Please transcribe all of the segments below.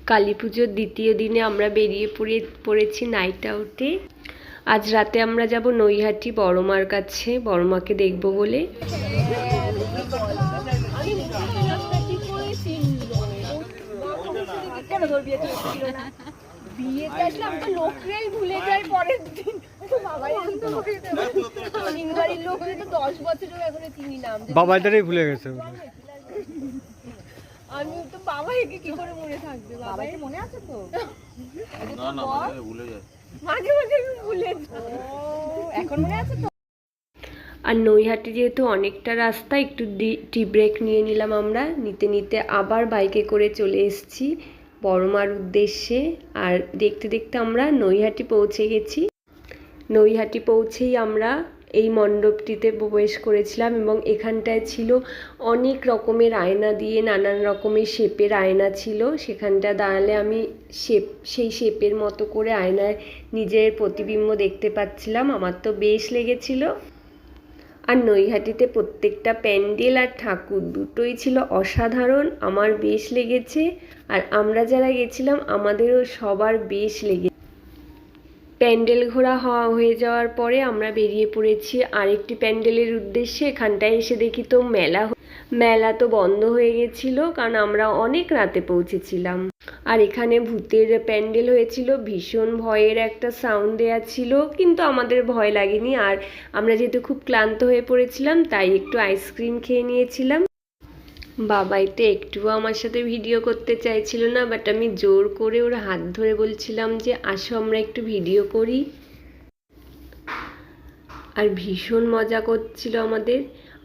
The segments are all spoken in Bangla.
কালী পুজোর দ্বিতীয় দিনে আমরা বেরিয়ে পড়েছি নাইট আউটে। আজ রাতে আমরা যাব নৈহাটি বড়মার কাছে, বড়মাকে দেখব বলে। বাবাইটারই ভুলে গেছে। আমি তো বাবাইকে কি করে মনে থাকবে? বাবাইকে মনে আছে তো? না না মাঝে ভুলে যায়, মাঝে মাঝে ভুলে যায়। এখন মনে আছে তো? আর নৈহাটি যেহেতু অনেকটা রাস্তা, একটু টি ব্রেক নিয়ে নিলাম আমরা। নিতে নিতে আবার বাইকে করে চলে এসেছি বড়মার উদ্দেশ্যে। আর দেখতে দেখতে আমরা নৈহাটি পৌঁছে গেছি। নৈহাটি পৌঁছেই আমরা এই মণ্ডপটিতে প্রবেশ করেছিলাম এবং এখানটায় ছিল অনেক রকমের আয়না দিয়ে, নানান রকমের শেপের আয়না ছিল। সেখানটা দাঁড়ালে আমি সেই শেপের মতো করে আয়নায় নিজের প্রতিবিম্ব দেখতে পাচ্ছিলাম। আমার তো বেশ লেগেছিল। আর নৈহাটিতে প্রত্যেকটা প্যান্ডেল আর ঠাকুর দুটোই ছিল অসাধারণ, আমার বেশ লেগেছে। আর আমরা যারা গেছিলাম আমাদেরও সবার বেশ লেগেছে। প্যান্ডেল ঘোরা হয়ে যাওয়ার পরে আমরা বেরিয়ে পড়েছি আরেকটি প্যান্ডেলের উদ্দেশ্যে। এখানটায় এসে দেখি তো মেলা তো বন্ধ হয়ে গেছিলো, কারণ আমরা অনেক রাতে পৌঁছেছিলাম। আর এখানে ভূতের প্যান্ডেল হয়েছিল, ভীষণ ভয়ের একটা সাউন্ড দেওয়া ছিল, কিন্তু আমাদের ভয় লাগেনি। আর আমরা যেহেতু খুব ক্লান্ত হয়ে পড়েছিলাম তাই একটু আইসক্রিম খেয়ে নিয়েছিলাম। বাবাই তো একটুও আমার সাথে ভিডিও করতে চাইছিল না, বাট আমি জোর করে ওর হাত ধরে বলছিলাম যে আসো আমরা একটু ভিডিও করি। আর ভীষণ মজা করছিল আমাদের।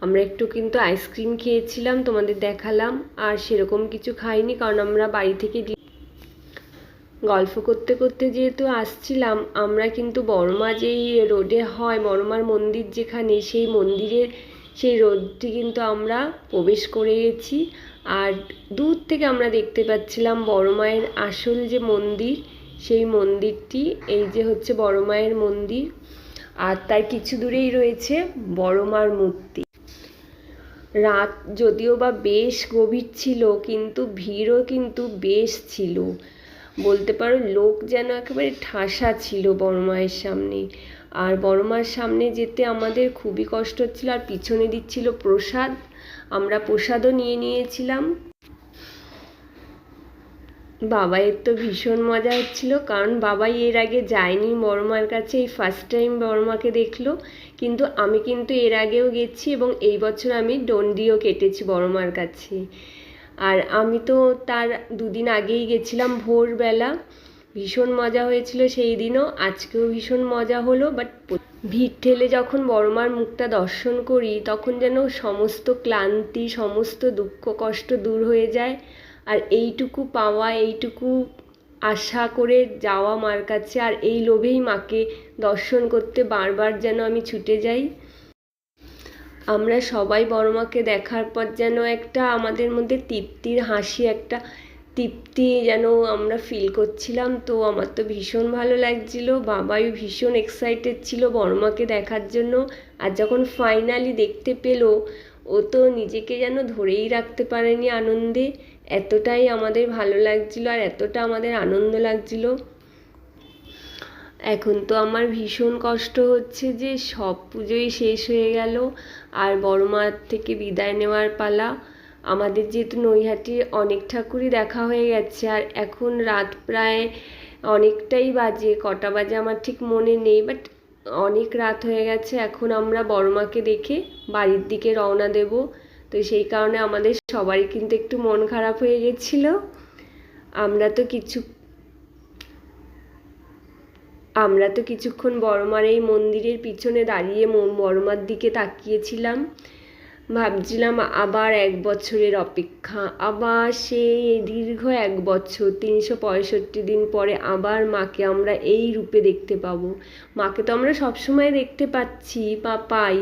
আমরা একটু কিন্তু আইসক্রিম খেয়েছিলাম, তোমাদের দেখালাম। আর সেরকম কিছু খাইনি, কারণ আমরা বাড়ি থেকে গল্প করতে করতে যেহেতু আসছিলাম। আমরা কিন্তু বড়মা যেই রোডে হয়, বড়মার মন্দির যেখানে, সেই রোডটি কিন্তু আমরা প্রবেশ করে গেছি। আর দূর থেকে আমরা দেখতে পাচ্ছিলাম বড় মায়ের আসল যে মন্দির, সেই মন্দিরটি। এই যে হচ্ছে বড় মায়ের মন্দির, আর তার কিছু দূরেই রয়েছে বড় মার মূর্তি। রাত যদিও বা বেশ গভীর ছিল, কিন্তু ভিড়ও কিন্তু বেশ ছিল। বলতে পারো লোক যেন একেবারে ঠাসা ছিল বড় মায়ের সামনে। আর বড় মার সামনে যেতে আমাদের খুবই কষ্ট হচ্ছিল। আর পিছনে দিচ্ছিল প্রসাদ, আমরা প্রসাদও নিয়ে নিয়েছিলাম। বাবাইয়ের তো ভীষণ মজা হচ্ছিল, কারণ বাবাই এর আগে যায়নি বড় মার কাছে, এই ফার্স্ট টাইম বড় মাকে দেখলো। কিন্তু আমি কিন্তু এর আগেও গেছি এবং এই বছর আমি ডন্ডিও কেটেছি বড় মার কাছে। আর আমি তো তার দুদিন আগেই গেছিলাম ভোরবেলা, ভীষণ মজা হয়েছিল সেই দিনও। আজকেও ভীষণ মজা হলো। বাট ভিড় ঠেলে যখন বড়মার মুখটা দর্শন করি, তখন যেন সমস্ত ক্লান্তি, সমস্ত দুঃখ কষ্ট দূর হয়ে যায়। আর এইটুকু পাওয়া, এইটুকু আশা করে যাওয়া মার কাছে, আর এই লোভেই মাকে দর্শন করতে বারবার যেন আমি ছুটে যাই। আমরা সবাই বড়মাকে দেখার পর যেন একটা আমাদের মধ্যে তৃপ্তির হাসি, একটা তৃপ্তি যেন আমরা ফিল করছিলাম। তো আমার তো ভীষণ ভালো লাগছিল। বাবাই ভীষণ এক্সাইটেড ছিল বড়মাকে দেখার জন্য। আর যখন ফাইনালি দেখতে পেলো, ও তো নিজেকে যেন ধরেই রাখতে পারেনি আনন্দে। এতটাই আমাদের ভালো লাগছিল আর এতটা আমাদের আনন্দ লাগছিল। এখন তো আমার ভীষণ কষ্ট হচ্ছে যে সব পুজোই শেষ হয়ে গেল, আর বড়মার থেকে বিদায় নেওয়ার পালা। আমাদের যেহেতু নৈহাটির অনেক ঠাকুরই দেখা হয়ে গেছে, আর এখন রাত প্রায় অনেকটাই বাজে, কটা বাজে আমার ঠিক মনে নেই, বাট অনেক রাত হয়ে গেছে। এখন আমরা বড়মাকে দেখে বাড়ির দিকে রওনা দেব। তো সেই কারণে আমাদের সবারই কিন্তু একটু মন খারাপ হয়ে গেছিলো। আমরা তো কিছুক্ষণ বড়মার এই মন্দিরের পিছনে দাঁড়িয়ে বড়মার দিকে তাকিয়েছিলাম। ভাবছিলাম আবার 1 বছরের অপেক্ষা, আবার সেই দীর্ঘ 1 বছর, 365 দিন পরে আবার মাকে আমরা এই রূপে দেখতে পাবো। মাকে তো আমরা সবসময় দেখতে পাচ্ছি বা পাই,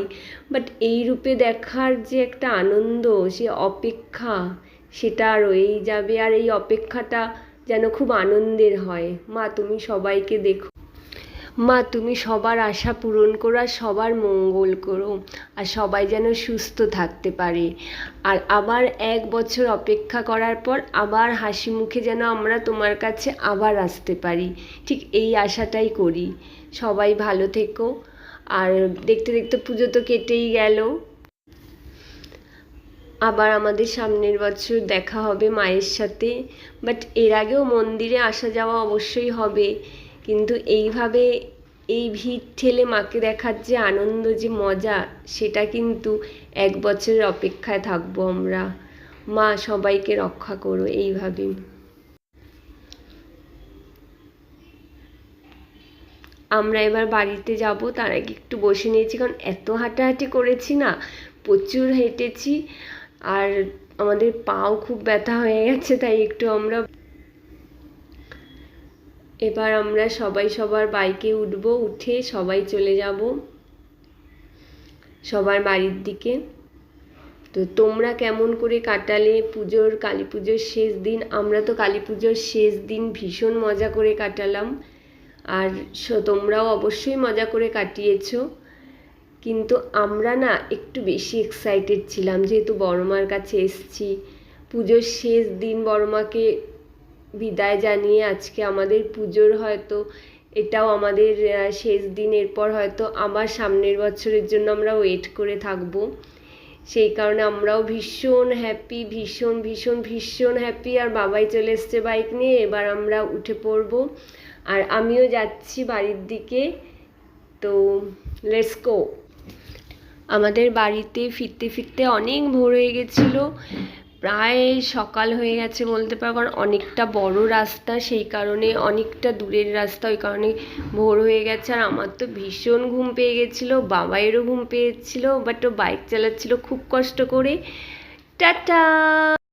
বাট এই রূপে দেখার যে একটা আনন্দ, সে অপেক্ষা, সেটা রয়েই যাবে। আর এই অপেক্ষাটা যেন খুব আনন্দের হয়। মা তুমি সবাইকে দেখো। মা তুমি সবার আশা পূরণ করো আর সবার মঙ্গল করো, আর সবাই যেন সুস্থ থাকতে পারে, আর আবার 1 বছর অপেক্ষা করার পর আবার হাসি মুখে যেন আমরা তোমার কাছে আবার আসতে পারি, ঠিক এই আশাটাই করি। সবাই ভালো থেকো। আর দেখতে দেখতে পুজো তো কেটেই গেল, আবার আমাদের সামনের বছর দেখা হবে মায়ের সাথে। বাট এর আগেও মন্দিরে আসা যাওয়া অবশ্যই হবে, কিন্তু এইভাবে এই ভিড় ঠেলে মাকে দেখার যে আনন্দ, যে মজা, সেটা কিন্তু 1 বছরের অপেক্ষায় থাকবো আমরা। মা সবাইকে রক্ষা করো এইভাবে। আমরা এবার বাড়িতে যাব, তার আগে একটু বসে নিয়েছি, কারণ এত হাঁটাহাঁটি করেছি না, প্রচুর হেঁটেছি, আর আমাদের পাও খুব ব্যথা হয়ে গেছে, তাই একটু এবার আমরা সবাই সবার বাইকে উঠবো, উঠে সবাই চলে যাব সবার বাড়ির দিকে। তো তোমরা কেমন করে কাটালে কালী পুজোর শেষ দিন? আমরা তো কালী পুজোর শেষ দিন ভীষণ মজা করে কাটালাম, আর তোমরাও অবশ্যই মজা করে কাটিয়েছো। কিন্তু আমরা না একটু বেশি এক্সাইটেড ছিলাম, যেহেতু বড় মার কাছে এসছি, পুজোর শেষ দিন বড় মাকে বিদায় জানিয়ে আজকে আমাদের পুজোর হয়তো এটাও আমাদের শেষ দিন। এরপর হয়তো আবার সামনের বছরের জন্য আমরা ওয়েট করে থাকবো। সেই কারণে আমরাও ভীষণ হ্যাপি, ভীষণ ভীষণ ভীষণ হ্যাপি। আর বাবাই চলে এসছে বাইক নিয়ে, এবার আমরা উঠে পড়বো, আর আমিও যাচ্ছি বাড়ির দিকে। তো লেটস গো। আমাদের বাড়িতে ফিরতে ফিরতে অনেক ভোর হয়ে গেছিলো, প্রায় সকাল হয়ে গেছে বলতে পারো, কারণ অনেকটা বড় রাস্তা, সেই কারণে অনেকটা দূরের রাস্তা, ওই কারণে ভোর হয়ে গেছে। আর আমার তো ভীষণ ঘুম পেয়ে গেছিলো, বাবাইয়েরও ঘুম পেয়েছিল, বাট ও বাইক চালাচ্ছিল খুব কষ্ট করে। টাটা।